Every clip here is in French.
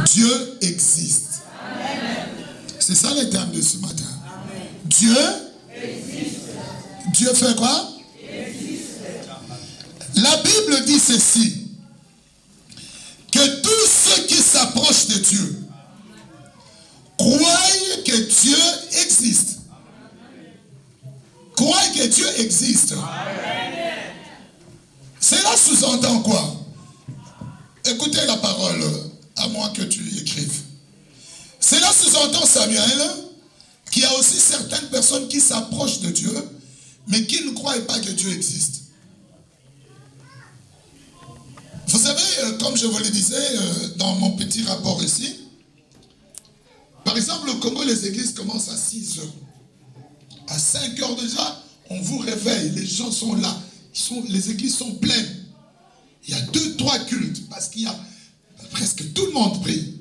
Dieu existe. C'est ça le terme de ce matin. Dieu existe. Dieu fait quoi? La Bible dit ceci, que tous ceux qui s'approchent de Dieu croient que Dieu existe. Croient que Dieu existe. Cela sous-entend quoi? Écoutez la parole, à moins que tu écrives. Cela sous-entend, Samuel, qu'il y a aussi certaines personnes qui s'approchent de Dieu, mais qui ne croient pas que Dieu existe. Vous savez, comme je vous le disais dans mon petit rapport ici, par exemple, au Congo, les églises commencent à 6 heures. À 5 heures déjà, on vous réveille, les gens sont là, les églises sont pleines. Il y a 2-3 cultes, parce qu'il y a presque tout le monde prie.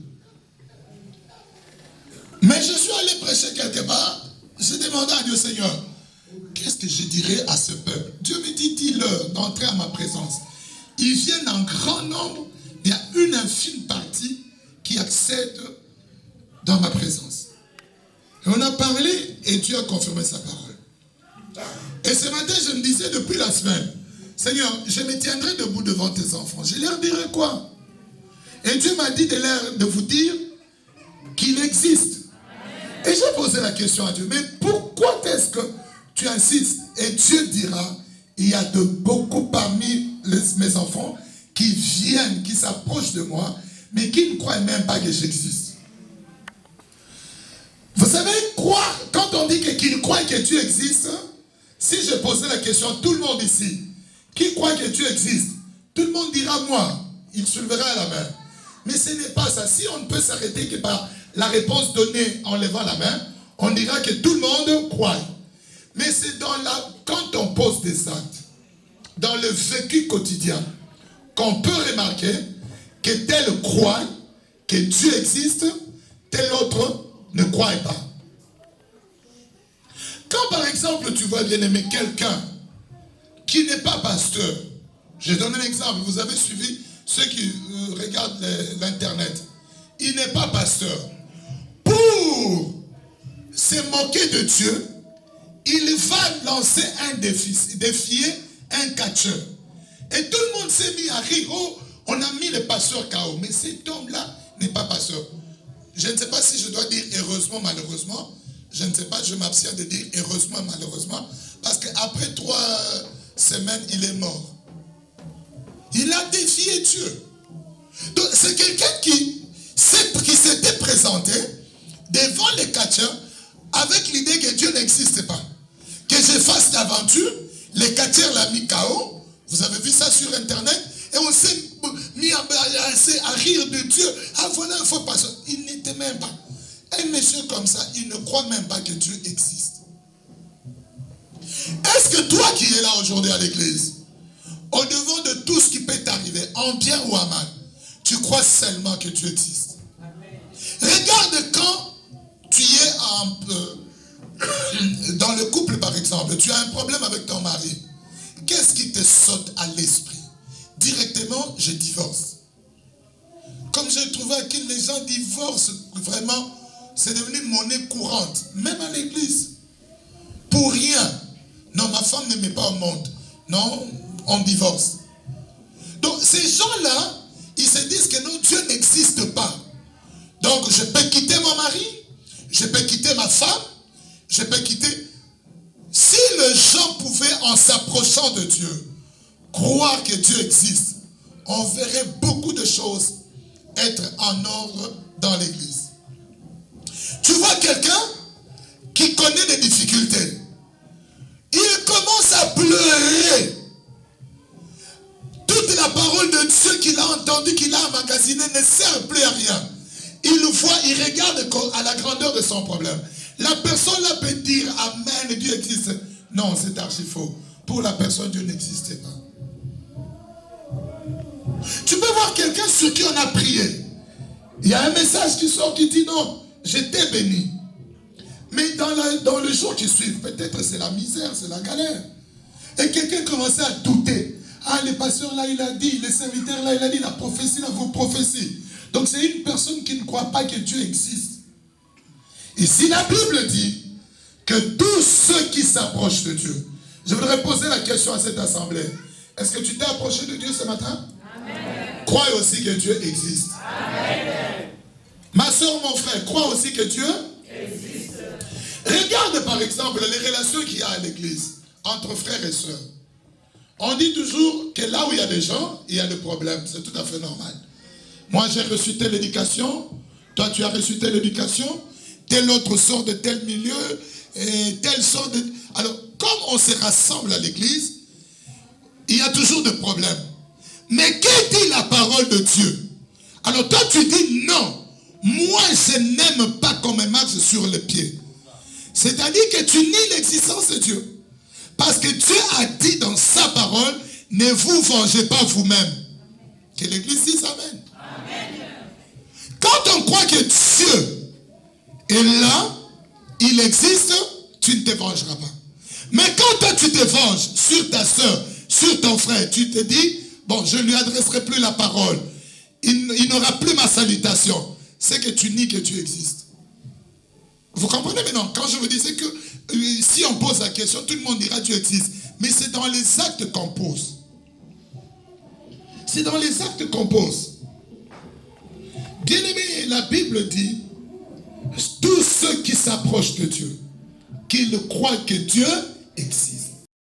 Mais je suis allé prêcher quelque part, j'ai demandé à Dieu, Seigneur, qu'est-ce que je dirais à ce peuple? Dieu me dit, dis-leur d'entrer à ma présence. Ils viennent en grand nombre, il y a une infime partie qui accède dans ma présence. Et on a parlé et Dieu a confirmé sa parole. Et ce matin, je me disais depuis la semaine, Seigneur, je me tiendrai debout devant tes enfants. Je leur dirai quoi? Et Dieu m'a dit de vous dire qu'il existe. Et j'ai posé la question à Dieu, mais pourquoi est-ce que tu insistes? Et Dieu dira, il y a de beaucoup parmi mes enfants qui viennent, qui s'approchent de moi, mais qui ne croient même pas que j'existe. Vous savez, croire, quand on dit qu'il croit que Dieu existe, si je posais la question à tout le monde ici, qui croit que Dieu existe, tout le monde dira moi, il soulevera la main. Mais ce n'est pas ça. Si on ne peut s'arrêter que par la réponse donnée en levant la main, on dira que tout le monde croit. Mais c'est quand on pose des actes, dans le vécu quotidien, qu'on peut remarquer que tel croit que Dieu existe, tel autre ne croit pas. Quand par exemple tu vois bien aimé quelqu'un qui n'est pas pasteur, je donne un exemple, vous avez suivi ceux qui regardent l'internet, il n'est pas pasteur. Pour se moquer de Dieu, il va lancer un défi, défier un catcheur. Et tout le monde s'est mis à rire. Oh, on a mis le pasteur KO. Mais cet homme-là n'est pas pasteur. Je ne sais pas si je dois dire heureusement, malheureusement. Je ne sais pas, je m'abstiens de dire heureusement, malheureusement. Parce qu'après 3 semaines, il est mort. Il a défié Dieu. Donc c'est quelqu'un qui s'était présenté devant les catcheurs avec l'idée que Dieu n'existe pas. Que je fasse l'aventure, les catcheurs l'ont mis KO. Vous avez vu ça sur internet? Et on s'est mis à rire de Dieu. Ah voilà un faux pasteur. Il n'était même pas. Un monsieur comme ça, il ne croit même pas que Dieu existe. Est-ce que toi qui es là aujourd'hui à l'église, au-devant de tout ce qui peut t'arriver, en bien ou en mal, tu crois seulement que Dieu existe? Regarde quand tu es dans le couple par exemple, tu as un problème avec ton mari. Qu'est-ce qui te saute à l'esprit? Directement, je divorce. Comme j'ai trouvé que les gens divorcent, vraiment, c'est devenu monnaie courante, même à l'église. Pour rien. Non, ma femme ne met pas au monde. Non, on divorce. Donc ces gens-là, ils se disent que non, Dieu n'existe pas. Donc je peux quitter mon mari, je peux quitter ma femme, je peux quitter... Si les gens pouvaient, en s'approchant de Dieu, croire que Dieu existe, on verrait beaucoup de choses être en ordre dans l'église. Tu vois quelqu'un qui connaît des difficultés. Il commence à pleurer. Toute la parole de Dieu qu'il a entendue, qu'il a emmagasinée, ne sert plus à rien. Il voit, il regarde à la grandeur de son problème. La personne là peut dire Amen, Dieu existe. Non, c'est archi faux. Pour la personne, Dieu n'existait pas. Tu peux voir quelqu'un sur qui on a prié. Il y a un message qui sort qui dit non, je t'ai béni. Mais dans le jour qui suit, peut-être c'est la misère, c'est la galère. Et quelqu'un commençait à douter, Ah, le pasteur là, il a dit, le serviteur là, il a dit, la prophétie là, vous prophétie. Donc c'est une personne qui ne croit pas que Dieu existe. Ici, la Bible dit que tous ceux qui s'approchent de Dieu, je voudrais poser la question à cette assemblée. Est-ce que tu t'es approché de Dieu ce matin? Amen. Crois aussi que Dieu existe. Amen. Ma soeur, mon frère, crois aussi que Dieu existe. Regarde par exemple les relations qu'il y a à l'église entre frères et sœurs. On dit toujours que là où il y a des gens, il y a des problèmes. C'est tout à fait normal. Moi, j'ai reçu telle éducation. Toi, tu as reçu telle éducation. Tel autre sort de tel milieu. Et tel sort de... Alors, comme on se rassemble à l'église, il y a toujours des problèmes. Mais que dit la parole de Dieu? Alors toi, tu dis non. Moi, je n'aime pas qu'on me marche sur les pieds. C'est-à-dire que tu nies l'existence de Dieu. Parce que Dieu a dit dans sa parole, ne vous vengez pas vous-même. Que l'église dise amen. Amen. Quand on croit que Dieu est là, il existe, tu ne te vengeras pas. Mais quand toi tu te venges sur ta soeur, sur ton frère, tu te dis, bon, je ne lui adresserai plus la parole. Il n'aura plus ma salutation. C'est que tu nies que Dieu existe. Vous comprenez maintenant? Quand je vous disais que si on pose la question, tout le monde dira Dieu existe. Mais c'est dans les actes qu'on pose. C'est dans les actes qu'on pose. Bien-aimé, la Bible dit, tous ceux qui s'approchent de Dieu, qu'ils croient que Dieu existe.